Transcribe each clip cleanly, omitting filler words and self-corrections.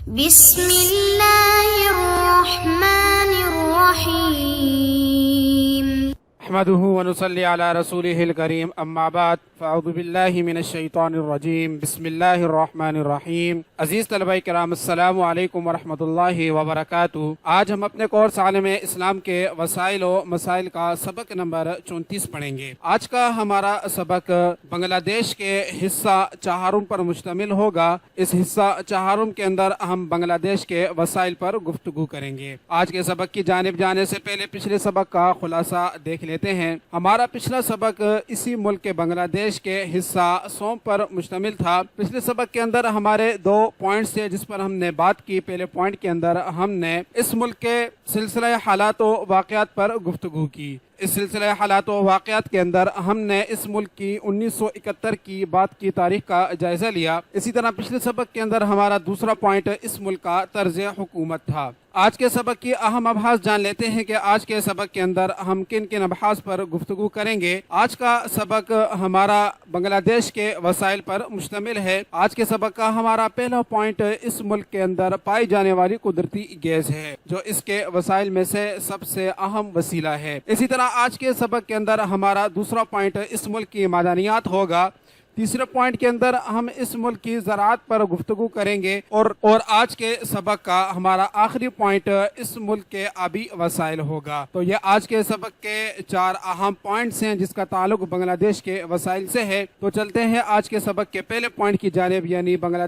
بسم الله الرحمن الرحيم نحمده ونصلي على رسوله الكريم اما بعد فاعوذ باللہ من الشیطان الرجیم بسم اللہ الرحمن الرحیم۔ عزیز طلبہ کرام، السلام علیکم ورحمۃ اللہ وبرکاتہ۔ آج ہم اپنے کورس عالم اسلام کے وسائل و مسائل کا سبق نمبر 34 پڑھیں گے۔ آج کا ہمارا سبق بنگلہ دیش کے حصہ چہارم پر مشتمل ہوگا۔ اس حصہ چہارم کے اندر ہم بنگلہ دیش کے وسائل پر گفتگو کریں گے۔ آج کے سبق کی جانب جانے سے پہلے پچھلے سبق کا خلاصہ دیکھ لیتے ہیں۔ ہمارا پچھلا سبق اسی ملک کے بنگلہ دیش کے حصہ سوم پر مشتمل تھا۔ پچھلے سبق کے اندر ہمارے 2 پوائنٹس تھے جس پر ہم نے بات کی۔ پہلے پوائنٹ کے اندر ہم نے اس ملک کے سلسلہ حالات و واقعات پر گفتگو کی۔ اس سلسلہ حالات و واقعات کے اندر ہم نے اس ملک کی 1971 کی بات کی تاریخ کا جائزہ لیا۔ اسی طرح پچھلے سبق کے اندر ہمارا دوسرا پوائنٹ اس ملک کا طرز حکومت تھا۔ آج کے سبق کی اہم ابحاث جان لیتے ہیں کہ آج کے سبق کے اندر ہم کن کن ابحاث پر گفتگو کریں گے۔ آج کا سبق ہمارا بنگلہ دیش کے وسائل پر مشتمل ہے۔ آج کے سبق کا ہمارا پہلا پوائنٹ اس ملک کے اندر پائی جانے والی قدرتی گیس ہے، جو اس کے وسائل میں سے سب سے اہم وسیلہ ہے۔ اسی طرح آج کے سبق کے اندر ہمارا دوسرا پوائنٹ اس ملک کی معدنیات ہوگا۔ تیسرے پوائنٹ کے اندر ہم اس ملک کی زراعت پر گفتگو کریں گے اور آج کے سبق کا ہمارا آخری پوائنٹ اس ملک کے آبی وسائل ہوگا۔ تو یہ آج کے سبق کے 4 اہم پوائنٹس ہیں جس کا تعلق بنگلہ دیش کے وسائل سے ہے۔ تو چلتے ہیں آج کے سبق کے پہلے پوائنٹ کی جانب، یعنی بنگلہ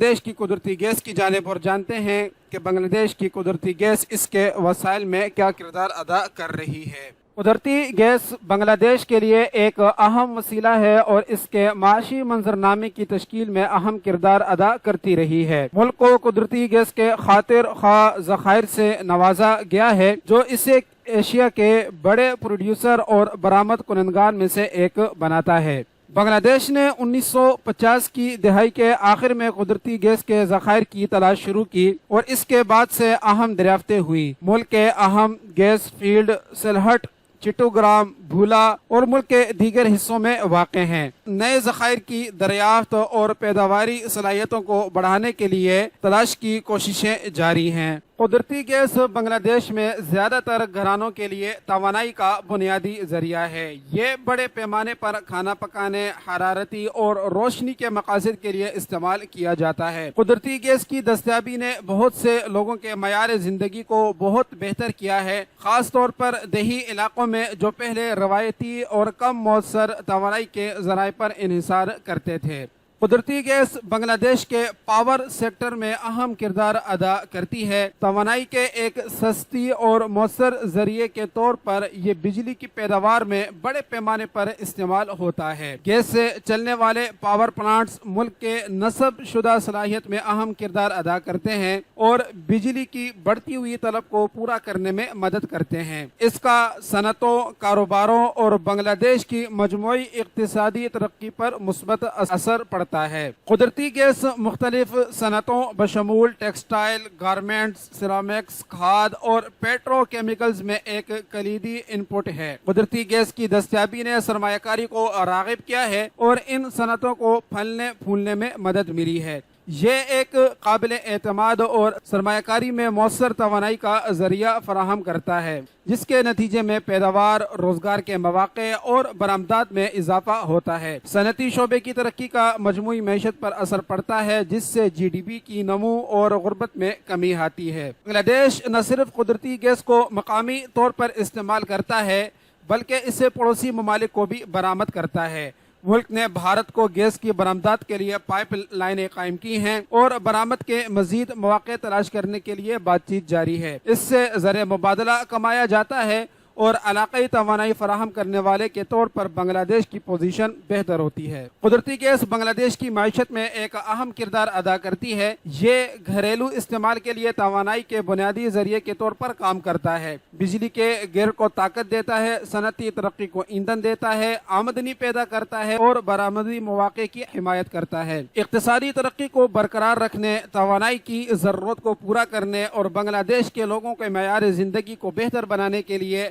دیش کی قدرتی گیس کی جانب، اور جانتے ہیں کہ بنگلہ دیش کی قدرتی گیس اس کے وسائل میں کیا کردار ادا کر رہی ہے۔ قدرتی گیس بنگلہ دیش کے لیے ایک اہم وسیلہ ہے اور اس کے معاشی منظرنامے کی تشکیل میں اہم کردار ادا کرتی رہی ہے۔ ملک کو قدرتی گیس کے خاطر خواہ ذخائر سے نوازا گیا ہے، جو اسے ایشیا کے بڑے پروڈیوسر اور برآمد کنندگان میں سے ایک بناتا ہے۔ بنگلہ دیش نے 1950 کی دہائی کے آخر میں قدرتی گیس کے ذخائر کی تلاش شروع کی اور اس کے بعد سے اہم دریافتیں ہوئی۔ ملک کے اہم گیس فیلڈ سلہٹ، چٹوگرام، بھولا اور ملک کے دیگر حصوں میں واقع ہیں۔ نئے ذخائر کی دریافت اور پیداواری صلاحیتوں کو بڑھانے کے لیے تلاش کی کوششیں جاری ہیں۔ قدرتی گیس بنگلہ دیش میں زیادہ تر گھرانوں کے لیے توانائی کا بنیادی ذریعہ ہے۔ یہ بڑے پیمانے پر کھانا پکانے، حرارتی اور روشنی کے مقاصد کے لیے استعمال کیا جاتا ہے۔ قدرتی گیس کی دستیابی نے بہت سے لوگوں کے معیار زندگی کو بہت بہتر کیا ہے، خاص طور پر دیہی علاقوں میں جو پہلے روایتی اور کم مؤثر توانائی کے ذرائع پر انحصار کرتے تھے۔ قدرتی گیس بنگلہ دیش کے پاور سیکٹر میں اہم کردار ادا کرتی ہے۔ توانائی کے ایک سستی اور مؤثر ذریعے کے طور پر یہ بجلی کی پیداوار میں بڑے پیمانے پر استعمال ہوتا ہے۔ گیس سے چلنے والے پاور پلانٹس ملک کے نصب شدہ صلاحیت میں اہم کردار ادا کرتے ہیں اور بجلی کی بڑھتی ہوئی طلب کو پورا کرنے میں مدد کرتے ہیں۔ اس کا صنعتوں، کاروباروں اور بنگلہ دیش کی مجموعی اقتصادی ترقی پر مثبت اثر پڑتا ہے۔ قدرتی گیس مختلف صنعتوں بشمول ٹیکسٹائل، گارمنٹس، سیرامکس، کھاد اور پیٹرو کیمیکلز میں ایک کلیدی ان پٹ ہے۔ قدرتی گیس کی دستیابی نے سرمایہ کاری کو راغب کیا ہے اور ان صنعتوں کو پھلنے پھولنے میں مدد ملی ہے۔ یہ ایک قابل اعتماد اور سرمایہ کاری میں مؤثر توانائی کا ذریعہ فراہم کرتا ہے، جس کے نتیجے میں پیداوار، روزگار کے مواقع اور برآمدات میں اضافہ ہوتا ہے۔ صنعتی شعبے کی ترقی کا مجموعی معیشت پر اثر پڑتا ہے، جس سے GDP کی نمو اور غربت میں کمی آتی ہے۔ بنگلہ دیش نہ صرف قدرتی گیس کو مقامی طور پر استعمال کرتا ہے بلکہ اسے پڑوسی ممالک کو بھی برآمد کرتا ہے۔ ملک نے بھارت کو گیس کی برآمدات کے لیے پائپ لائنیں قائم کی ہیں اور برآمد کے مزید مواقع تلاش کرنے کے لیے بات چیت جاری ہے۔ اس سے زر مبادلہ کمایا جاتا ہے اور علاقائی توانائی فراہم کرنے والے کے طور پر بنگلہ دیش کی پوزیشن بہتر ہوتی ہے۔ قدرتی گیس بنگلہ دیش کی معیشت میں ایک اہم کردار ادا کرتی ہے۔ یہ گھریلو استعمال کے لیے توانائی کے بنیادی ذریعے کے طور پر کام کرتا ہے، بجلی کے گیر کو طاقت دیتا ہے، صنعتی ترقی کو ایندھن دیتا ہے، آمدنی پیدا کرتا ہے اور برآمدی مواقع کی حمایت کرتا ہے۔ اقتصادی ترقی کو برقرار رکھنے، توانائی کی ضرورت کو پورا کرنے اور بنگلہ دیش کے لوگوں کے معیار زندگی کو بہتر بنانے کے لیے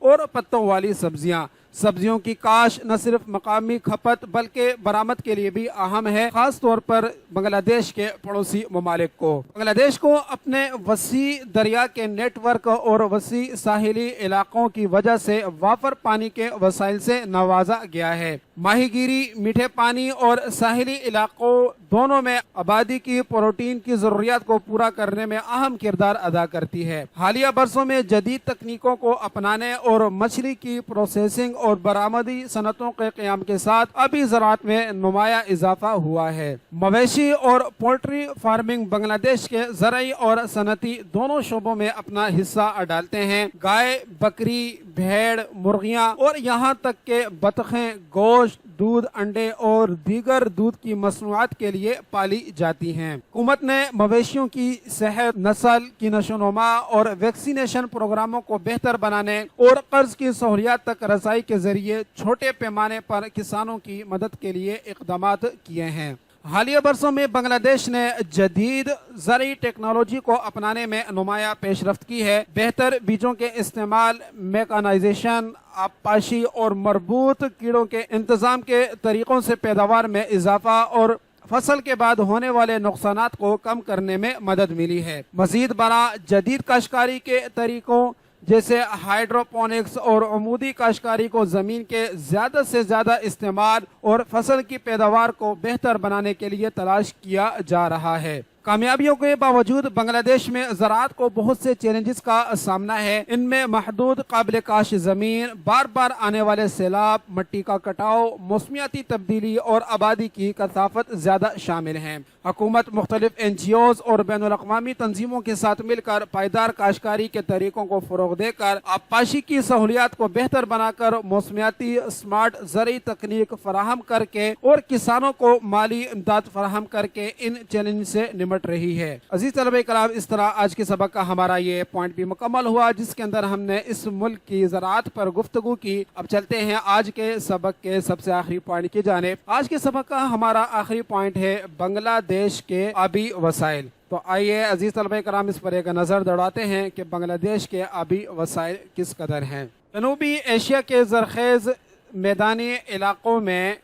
اور پتوں والی سبزیاں۔ سبزیوں کی کاشت نہ صرف مقامی کھپت بلکہ برآمد کے لیے بھی اہم ہے، خاص طور پر بنگلہ دیش کے پڑوسی ممالک کو۔ بنگلہ دیش کو اپنے وسیع دریا کے نیٹ ورک اور وسیع ساحلی علاقوں کی وجہ سے وافر پانی کے وسائل سے نوازا گیا ہے۔ ماہی گیری، میٹھے پانی اور ساحلی علاقوں دونوں میں آبادی کی پروٹین کی ضروریات کو پورا کرنے میں اہم کردار ادا کرتی ہے۔ حالیہ برسوں میں جدید تکنیکوں کو اپنانے اور مچھلی کی پروسیسنگ اور برآمدی صنعتوں کے قیام کے ساتھ آبی زراعت میں نمایاں اضافہ ہوا ہے۔ مویشی اور پولٹری فارمنگ بنگلہ دیش کے زرعی اور صنعتی دونوں شعبوں میں اپنا حصہ ڈالتے ہیں۔ گائے، بکری، بھیڑ، مرغیاں اور یہاں تک کہ بطخیں گوشت، دودھ، انڈے اور دیگر دودھ کی مصنوعات کے لیے پالی جاتی ہیں۔ حکومت نے مویشیوں کی صحت، نسل کی نشو و نما اور ویکسینیشن پروگراموں کو بہتر بنانے اور قرض کی سہولیات تک رسائی کے ذریعے چھوٹے پیمانے پر کسانوں کی مدد کے لیے اقدامات کیے ہیں۔ حالیہ برسوں میں بنگلہ دیش نے جدید زرعی ٹیکنالوجی کو اپنانے میں نمایاں پیش رفت کی ہے۔ بہتر بیجوں کے استعمال، میکانائزیشن، آبپاشی اور مربوط کیڑوں کے انتظام کے طریقوں سے پیداوار میں اضافہ اور فصل کے بعد ہونے والے نقصانات کو کم کرنے میں مدد ملی ہے۔ مزید برآں جدید کاشتکاری کے طریقوں جیسے ہائیڈروپونکس اور عمودی کاشتکاری کو زمین کے زیادہ سے زیادہ استعمال اور فصل کی پیداوار کو بہتر بنانے کے لیے تلاش کیا جا رہا ہے۔ کامیابیوں کے باوجود بنگلہ دیش میں زراعت کو بہت سے چیلنجز کا سامنا ہے۔ ان میں محدود قابل کاشت زمین، بار بار آنے والے سیلاب، مٹی کا کٹاؤ، موسمیاتی تبدیلی اور آبادی کی کثافت زیادہ شامل ہیں۔ حکومت مختلف NGOs اور بین الاقوامی تنظیموں کے ساتھ مل کر پائیدار کاشتکاری کے طریقوں کو فروغ دے کر آبپاشی کی سہولیات کو بہتر بنا کر موسمیاتی اسمارٹ زرعی تکنیک فراہم کر کے اور کسانوں کو مالی امداد فراہم کر کے ان چیلنج سے نمٹ رہی ہے۔ عزیز طلبہ کرام، اس طرح آج کے سبق کا ہمارا یہ پوائنٹ بھی مکمل ہوا جس کے اندر ہم نے اس ملک کی زراعت پر گفتگو کی۔ اب چلتے ہیں آج کے سبق کے سب سے آخری پوائنٹ کی جانب۔ آج کے سبق کا ہمارا آخری پوائنٹ ہے بنگلہ دیش کے آبی وسائل۔ تو آئیے عزیز طلبہ کرام اس پر ایک نظر دوڑاتے ہیں کہ بنگلہ دیش کے آبی وسائل کس قدر ہیں۔ جنوبی ایشیا کے زرخیز میدانی علاقوں میں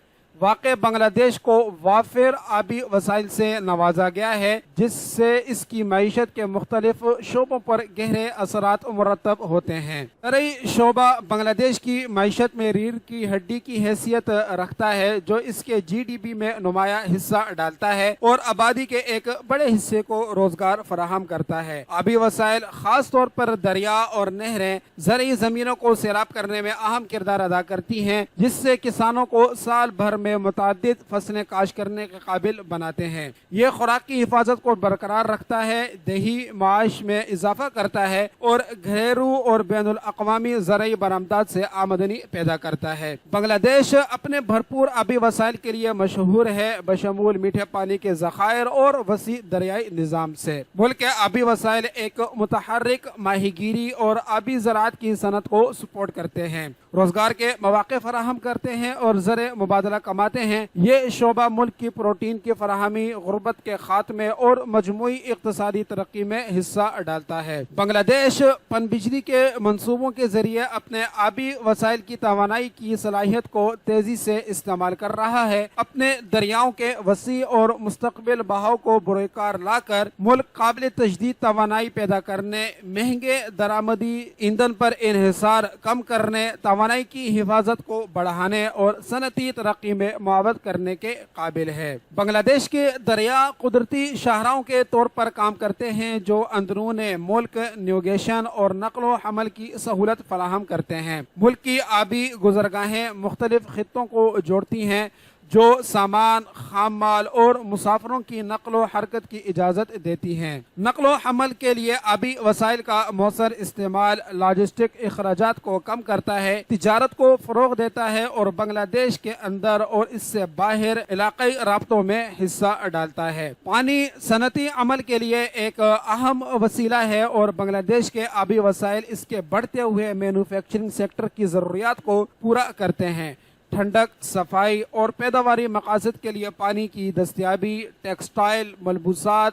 واقع بنگلہ دیش کو وافر آبی وسائل سے نوازا گیا ہے جس سے اس کی معیشت کے مختلف شعبوں پر گہرے اثرات مرتب ہوتے ہیں۔ زرعی شعبہ بنگلہ دیش کی معیشت میں ریڑھ کی ہڈی کی حیثیت رکھتا ہے جو اس کے GDP میں نمایاں حصہ ڈالتا ہے اور آبادی کے ایک بڑے حصے کو روزگار فراہم کرتا ہے۔ آبی وسائل خاص طور پر دریا اور نہریں زرعی زمینوں کو سیراب کرنے میں اہم کردار ادا کرتی ہیں جس سے کسانوں کو سال بھر میں متعدد فصلیں کاشت کرنے کے قابل بناتے ہیں۔ یہ خوراک کی حفاظت کو برقرار رکھتا ہے، دیہی معاش میں اضافہ کرتا ہے اور گھریلو اور بین الاقوامی زرعی برآمدات سے آمدنی پیدا کرتا ہے۔ بنگلہ دیش اپنے بھرپور آبی وسائل کے لیے مشہور ہے بشمول میٹھے پانی کے ذخائر اور وسیع دریائی نظام سے۔ ملک کے آبی وسائل ایک متحرک ماہی گیری اور آبی زراعت کی صنعت کو سپورٹ کرتے ہیں، روزگار کے مواقع فراہم کرتے ہیں اور زر مبادلہ کماتے ہیں۔ یہ شعبہ ملک کی پروٹین کی فراہمی، غربت کے خاتمے اور مجموعی اقتصادی ترقی میں حصہ ڈالتا ہے۔ بنگلہ دیش پن بجلی کے منصوبوں کے ذریعے اپنے آبی وسائل کی توانائی کی صلاحیت کو تیزی سے استعمال کر رہا ہے۔ اپنے دریاؤں کے وسیع اور مستقبل بہاؤ کو بروئے کار لا کر ملک قابل تجدید توانائی پیدا کرنے، مہنگے درآمدی ایندھن پر انحصار کم کرنے، توانائی کی حفاظت کو بڑھانے اور صنعتی ترقی میں معاونت کرنے کے قابل ہے۔ بنگلہ دیش کے دریا قدرتی شاہراہوں کے طور پر کام کرتے ہیں جو اندرون ملک نیویگیشن اور نقل و حمل کی سہولت فراہم کرتے ہیں۔ ملک کی آبی گزرگاہیں مختلف خطوں کو جوڑتی ہیں جو سامان، خام مال اور مسافروں کی نقل و حرکت کی اجازت دیتی ہیں۔ نقل و حمل کے لیے آبی وسائل کا مؤثر استعمال لاجسٹک اخراجات کو کم کرتا ہے، تجارت کو فروغ دیتا ہے اور بنگلہ دیش کے اندر اور اس سے باہر علاقائی رابطوں میں حصہ ڈالتا ہے۔ پانی صنعتی عمل کے لیے ایک اہم وسیلہ ہے اور بنگلہ دیش کے آبی وسائل اس کے بڑھتے ہوئے مینوفیکچرنگ سیکٹر کی ضروریات کو پورا کرتے ہیں۔ ٹھنڈک، صفائی اور پیداواری مقاصد کے لیے پانی کی دستیابی، ٹیکسٹائل، ملبوسات،